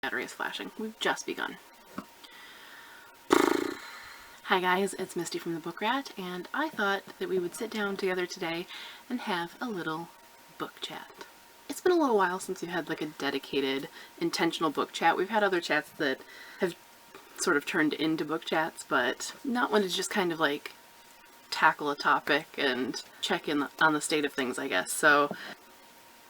Battery is flashing. We've just begun. Hi guys, it's Misty from the Book Rat, and I thought that we would sit down together today and have a little book chat. It's been a little while since we've had like a dedicated, intentional book chat. We've had other chats that have sort of turned into book chats, but not one to just kind of like tackle a topic and check in on the state of things, I guess. So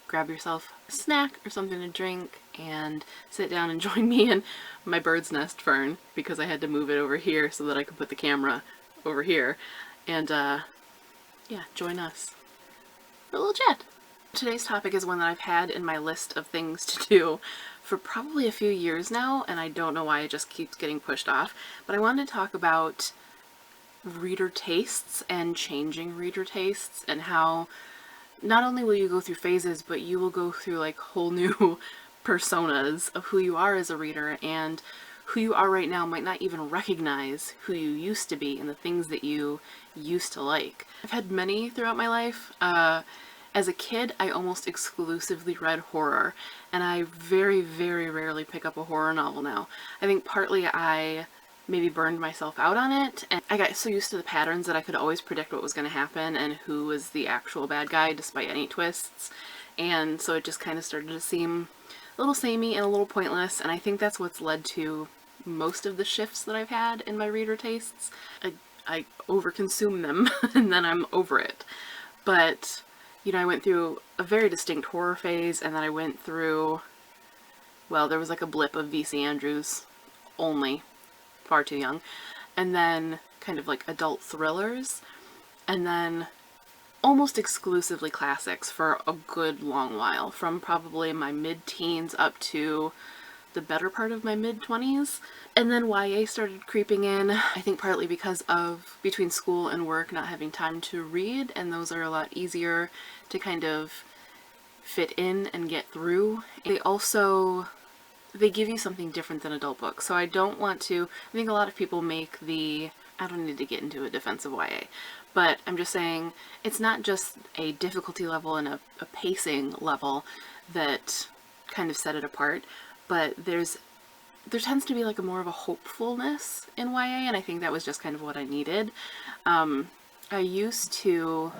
grab yourself a snack or something to drink and sit down and join me in my bird's nest fern, because I had to move it over here so that I could put the camera over here, and yeah, join us for a little chat. Today's topic is one that I've had in my list of things to do for probably a few years now, and I don't know why it just keeps getting pushed off, but I wanted to talk about reader tastes and changing reader tastes, and how not only will you go through phases, but you will go through like whole new personas of who you are as a reader, and who you are right now might not even recognize who you used to be and the things that you used to like. I've had many throughout my life. As a kid, I almost exclusively read horror, and I very, very rarely pick up a horror novel now. I think partly I maybe burned myself out on it, and I got so used to the patterns that I could always predict what was going to happen and who was the actual bad guy despite any twists, and so it just kind of started to seem a little samey and a little pointless, and I think that's what's led to most of the shifts that I've had in my reader tastes. I overconsume them and then I'm over it. But, you know, I went through a very distinct horror phase, and then I went through, well, there was like a blip of V.C. Andrews only, far too young, and then kind of like adult thrillers, and then almost exclusively classics for a good long while, from probably my mid-teens up to the better part of my mid-20s. And then YA started creeping in, I think partly because of between school and work not having time to read, and those are a lot easier to kind of fit in and get through. They give you something different than adult books. So I don't want to, I think a lot of people make I don't need to get into a defense of YA, but I'm just saying it's not just a difficulty level and a pacing level that kind of set it apart, but there tends to be like more of a hopefulness in YA, and I think that was just kind of what I needed. I used to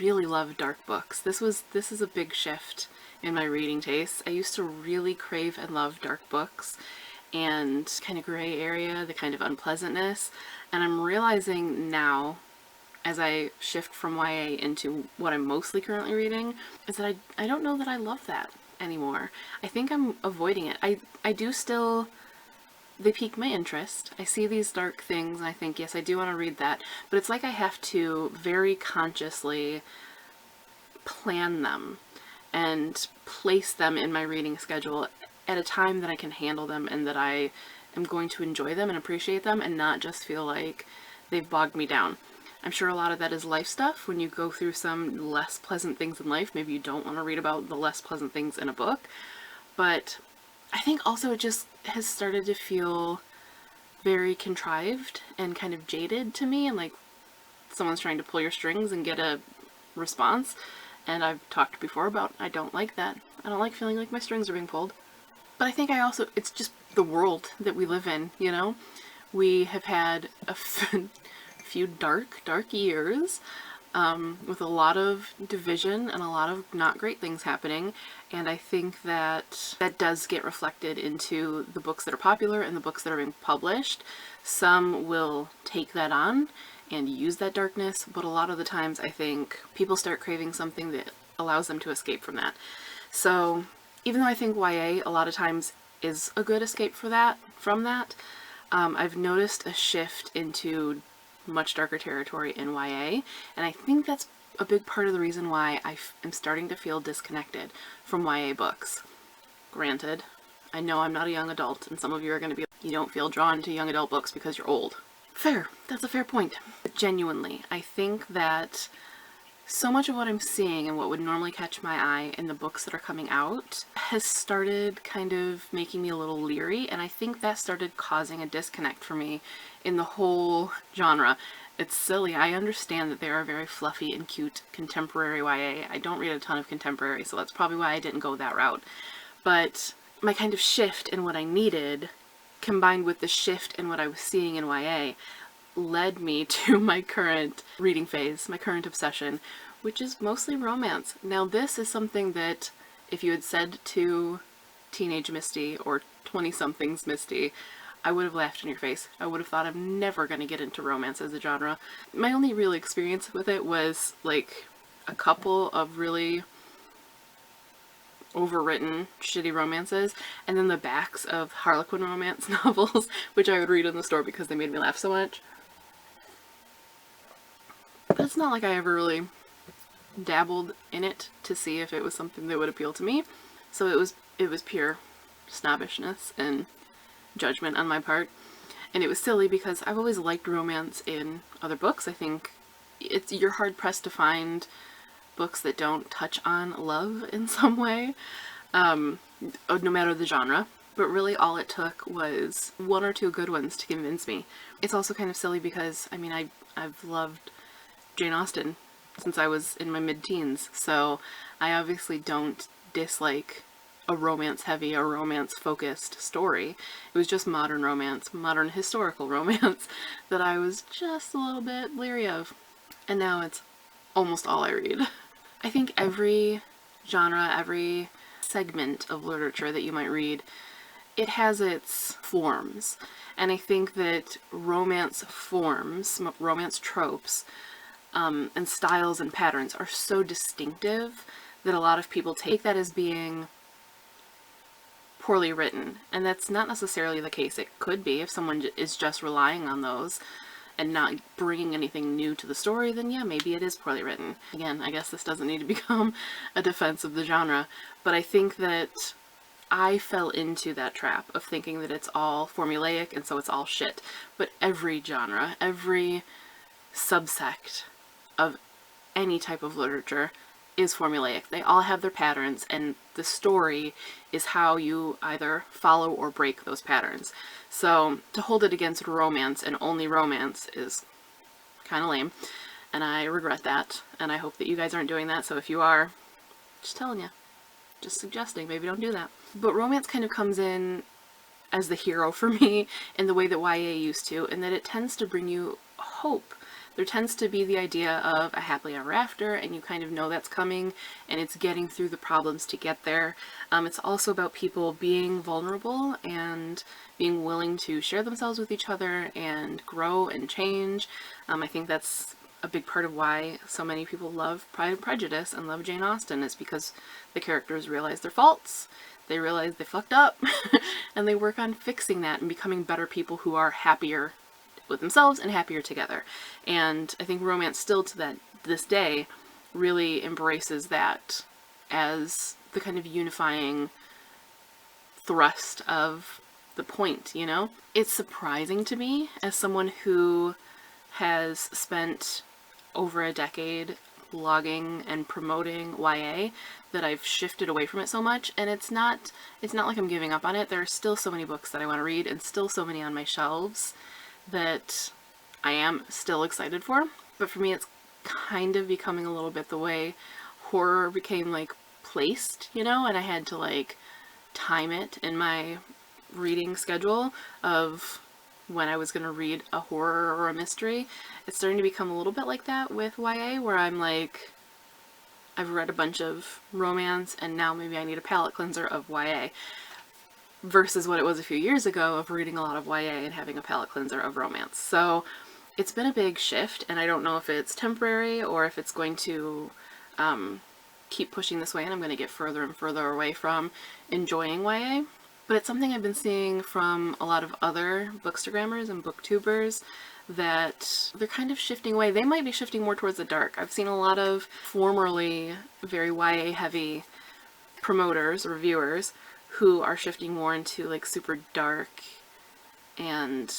really love dark books. This is a big shift in my reading tastes. I used to really crave and love dark books and kind of gray area, the kind of unpleasantness, and I'm realizing now, as I shift from YA into what I'm mostly currently reading, is that I don't know that I love that anymore. I think I'm avoiding it. I do still, they pique my interest. I see these dark things and I think, yes, I do want to read that, but it's like I have to very consciously plan them and place them in my reading schedule at a time that I can handle them and that I am going to enjoy them and appreciate them, and not just feel like they've bogged me down. I'm sure a lot of that is life stuff. When you go through some less pleasant things in life, maybe you don't want to read about the less pleasant things in a book. But I think also it just has started to feel very contrived and kind of jaded to me, and like someone's trying to pull your strings and get a response. And I've talked before about I don't like that. I don't like feeling like my strings are being pulled. But I think it's just the world that we live in, you know? We have had a few dark years, with a lot of division and a lot of not great things happening, and I think that does get reflected into the books that are popular and the books that are being published. Some will take that on and use that darkness, but a lot of the times I think people start craving something that allows them to escape from that. So even though I think YA a lot of times is a good escape from that, I've noticed a shift into much darker territory in YA, and I think that's a big part of the reason why I am starting to feel disconnected from YA books. Granted, I know I'm not a young adult, and some of you are going to be, you don't feel drawn to young adult books because you're old. Fair, that's a fair point. But genuinely, I think that so much of what I'm seeing and what would normally catch my eye in the books that are coming out has started kind of making me a little leery, and I think that started causing a disconnect for me in the whole genre. It's silly. I understand that there are very fluffy and cute contemporary YA. I don't read a ton of contemporary, so that's probably why I didn't go that route. But my kind of shift in what I needed, combined with the shift in what I was seeing in YA, led me to my current reading phase, my current obsession, which is mostly romance. Now this is something that if you had said to teenage Misty or 20-somethings Misty, I would have laughed in your face. I would have thought I'm never going to get into romance as a genre. My only real experience with it was like a couple of really overwritten shitty romances, and then the backs of Harlequin romance novels, which I would read in the store because they made me laugh so much. But it's not like I ever really dabbled in it to see if it was something that would appeal to me. So it was pure snobbishness and judgment on my part. And it was silly because I've always liked romance in other books. I think you're hard pressed to find books that don't touch on love in some way, no matter the genre. But really all it took was one or two good ones to convince me. It's also kind of silly because, I mean, I've loved Jane Austen since I was in my mid-teens, so I obviously don't dislike a romance-heavy or romance-focused story. It was just modern romance, modern historical romance, that I was just a little bit leery of. And now it's almost all I read. I think every genre, every segment of literature that you might read, it has its forms. And I think that romance forms, romance tropes, and styles and patterns are so distinctive that a lot of people take that as being poorly written. And that's not necessarily the case. It could be if someone is just relying on those and not bringing anything new to the story, then yeah, maybe it is poorly written. Again, I guess this doesn't need to become a defense of the genre, but I think that I fell into that trap of thinking that it's all formulaic and so it's all shit. But every genre, every subsect of any type of literature is formulaic. They all have their patterns, and the story is how you either follow or break those patterns. So to hold it against romance and only romance is kind of lame, and I regret that, and I hope that you guys aren't doing that. So if you are, just telling you, just suggesting, maybe don't do that. But romance kind of comes in as the hero for me in the way that YA used to, and that it tends to bring you hope. There tends to be the idea of a happily ever after, and you kind of know that's coming, and it's getting through the problems to get there. It's also about people being vulnerable and being willing to share themselves with each other and grow and change. I think that's a big part of why so many people love Pride and Prejudice and love Jane Austen, is because the characters realize their faults, they realize they fucked up, and they work on fixing that and becoming better people who are happier with themselves and happier together. And I think romance still to this day really embraces that as the kind of unifying thrust of the point, you know? It's surprising to me, as someone who has spent over a decade blogging and promoting YA, that I've shifted away from it so much. And it's not like I'm giving up on it. There are still so many books that I want to read, and still so many on my shelves that I am still excited for. But for me, it's kind of becoming a little bit the way horror became like placed, you know, and I had to like time it in my reading schedule of when I was going to read a horror or a mystery. It's starting to become a little bit like that with YA, where I'm like, I've read a bunch of romance and now maybe I need a palate cleanser of YA. Versus what it was a few years ago of reading a lot of YA and having a palate cleanser of romance. So it's been a big shift, and I don't know if it's temporary or if it's going to keep pushing this way and I'm going to get further and further away from enjoying YA. But it's something I've been seeing from a lot of other bookstagrammers and booktubers, that they're kind of shifting away. They might be shifting more towards the dark. I've seen a lot of formerly very YA heavy promoters, reviewers, who are shifting more into like super dark and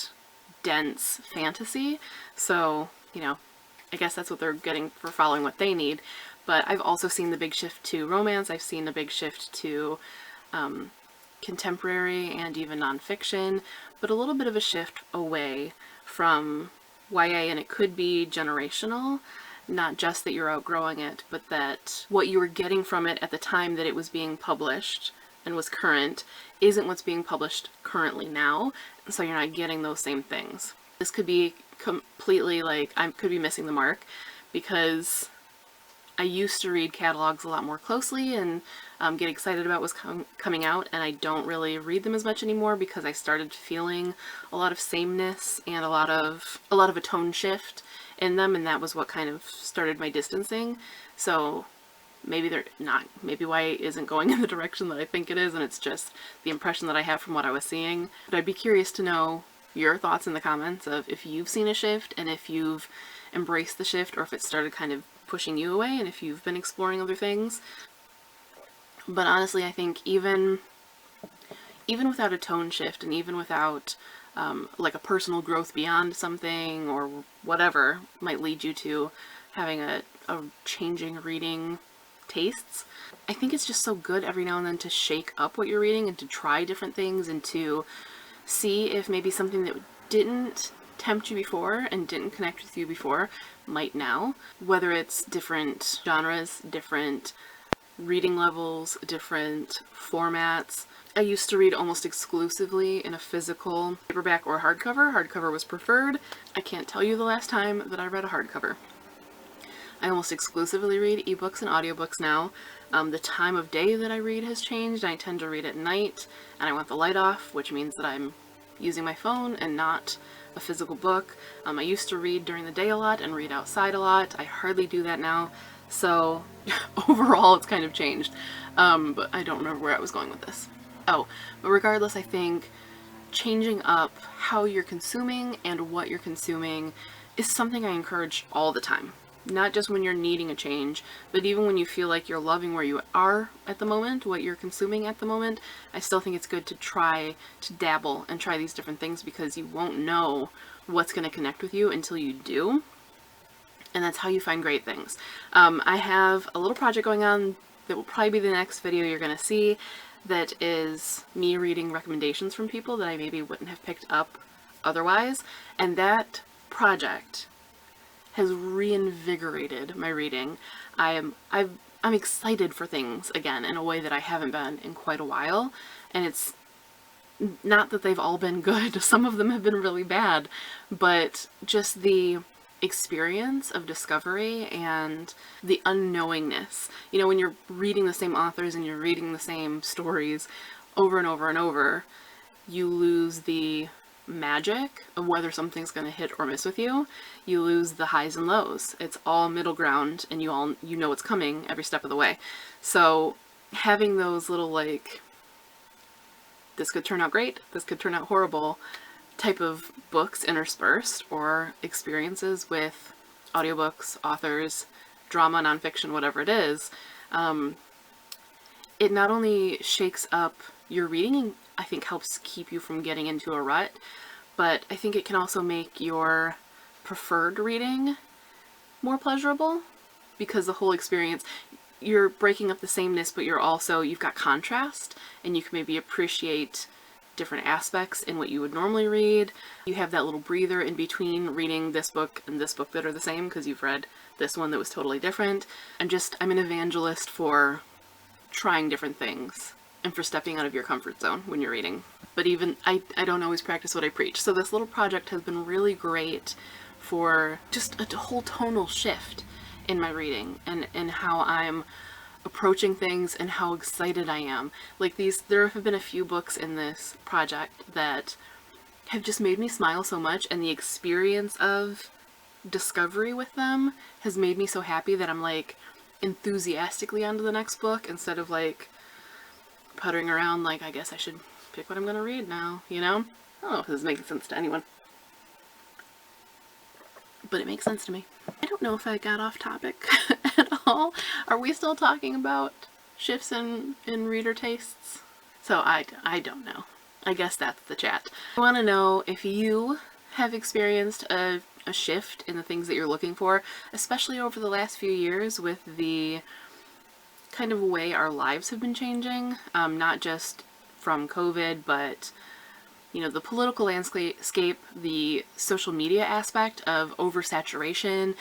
dense fantasy. So, you know, I guess that's what they're getting for following what they need. But I've also seen the big shift to romance. I've seen a big shift to contemporary and even nonfiction, but a little bit of a shift away from YA, and it could be generational. Not just that you're outgrowing it, but that what you were getting from it at the time that it was being published and was current isn't what's being published currently now, so you're not getting those same things. This could be completely like, I could be missing the mark, because I used to read catalogs a lot more closely and get excited about what's coming out, and I don't really read them as much anymore because I started feeling a lot of sameness and a lot of a tone shift in them, and that was what kind of started my distancing. So maybe they're not, maybe YA isn't going in the direction that I think it is, and it's just the impression that I have from what I was seeing. But I'd be curious to know your thoughts in the comments of if you've seen a shift and if you've embraced the shift, or if it started kind of pushing you away and if you've been exploring other things. But honestly, I think even without a tone shift, and even without like a personal growth beyond something or whatever might lead you to having a changing reading tastes, I think it's just so good every now and then to shake up what you're reading and to try different things and to see if maybe something that didn't tempt you before and didn't connect with you before might now. Whether it's different genres, different reading levels, different formats. I used to read almost exclusively in a physical paperback or hardcover. Hardcover was preferred. I can't tell you the last time that I read a hardcover. I almost exclusively read ebooks and audiobooks now. The time of day that I read has changed. I tend to read at night, and I want the light off, which means that I'm using my phone and not a physical book. I used to read during the day a lot and read outside a lot. I hardly do that now. So overall, it's kind of changed. But I don't remember where I was going with this. Oh, but regardless, I think changing up how you're consuming and what you're consuming is something I encourage all the time. Not just when you're needing a change, but even when you feel like you're loving where you are at the moment, what you're consuming at the moment, I still think it's good to try to dabble and try these different things, because you won't know what's going to connect with you until you do. And that's how you find great things. I have a little project going on that will probably be the next video you're going to see, that is me reading recommendations from people that I maybe wouldn't have picked up otherwise. And that project has reinvigorated my reading. I'm excited for things again in a way that I haven't been in quite a while. And it's not that they've all been good. Some of them have been really bad, but just the experience of discovery and the unknowingness. You know, when you're reading the same authors and you're reading the same stories over and over and over, you lose the magic of whether something's going to hit or miss with you. You lose the highs and lows. It's all middle ground, and you know what's coming every step of the way. So having those little, like, this could turn out great, this could turn out horrible type of books interspersed, or experiences with audiobooks, authors, drama, nonfiction, whatever it is, it not only shakes up your reading and I think helps keep you from getting into a rut, but I think it can also make your preferred reading more pleasurable, because the whole experience, you're breaking up the sameness, but you've got contrast, and you can maybe appreciate different aspects in what you would normally read. You have that little breather in between reading this book and this book that are the same, because you've read this one that was totally different. I'm an evangelist for trying different things and for stepping out of your comfort zone when you're reading. But even I don't always practice what I preach. So this little project has been really great for just a whole tonal shift in my reading and how I'm approaching things and how excited I am. Like there have been a few books in this project that have just made me smile so much, and the experience of discovery with them has made me so happy that I'm like enthusiastically onto the next book, instead of like puttering around like, I guess I should pick what I'm gonna read now, you know? I don't know if this is making sense to anyone, but it makes sense to me. I don't know if I got off topic at all. Are we still talking about shifts in reader tastes? So I don't know. I guess that's the chat. I want to know if you have experienced a shift in the things that you're looking for, especially over the last few years with the kind of way our lives have been changing, not just from COVID, but you know, the political landscape, the social media aspect of oversaturation.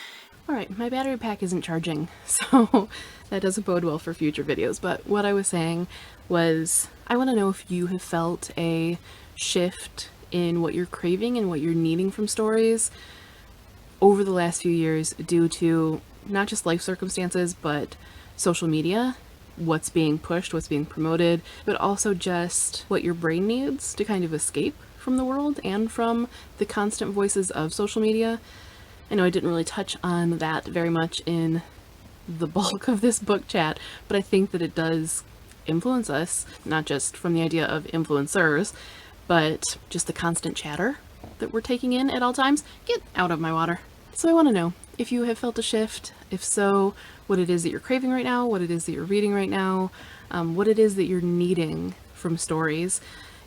Alright, my battery pack isn't charging, so that doesn't bode well for future videos, but what I was saying was, I want to know if you have felt a shift in what you're craving and what you're needing from stories over the last few years due to not just life circumstances, but social media, what's being pushed, what's being promoted, but also just what your brain needs to kind of escape from the world and from the constant voices of social media. I know I didn't really touch on that very much in the bulk of this book chat, but I think that it does influence us, not just from the idea of influencers, but just the constant chatter that we're taking in at all times. Get out of my water. So I want to know if you have felt a shift, if so, what it is that you're craving right now, what it is that you're reading right now, what it is that you're needing from stories,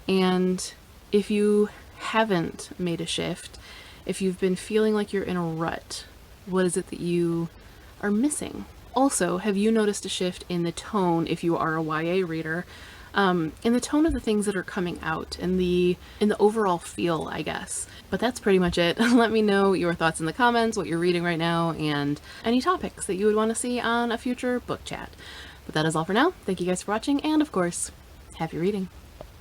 and if you haven't made a shift, if you've been feeling like you're in a rut, what is it that you are missing? Also, have you noticed a shift in the tone, if you are a YA reader, in the tone of the things that are coming out, in the overall feel, I guess. But that's pretty much it. Let me know your thoughts in the comments, what you're reading right now, and any topics that you would want to see on a future book chat. But that is all for now. Thank you guys for watching, and of course, happy reading.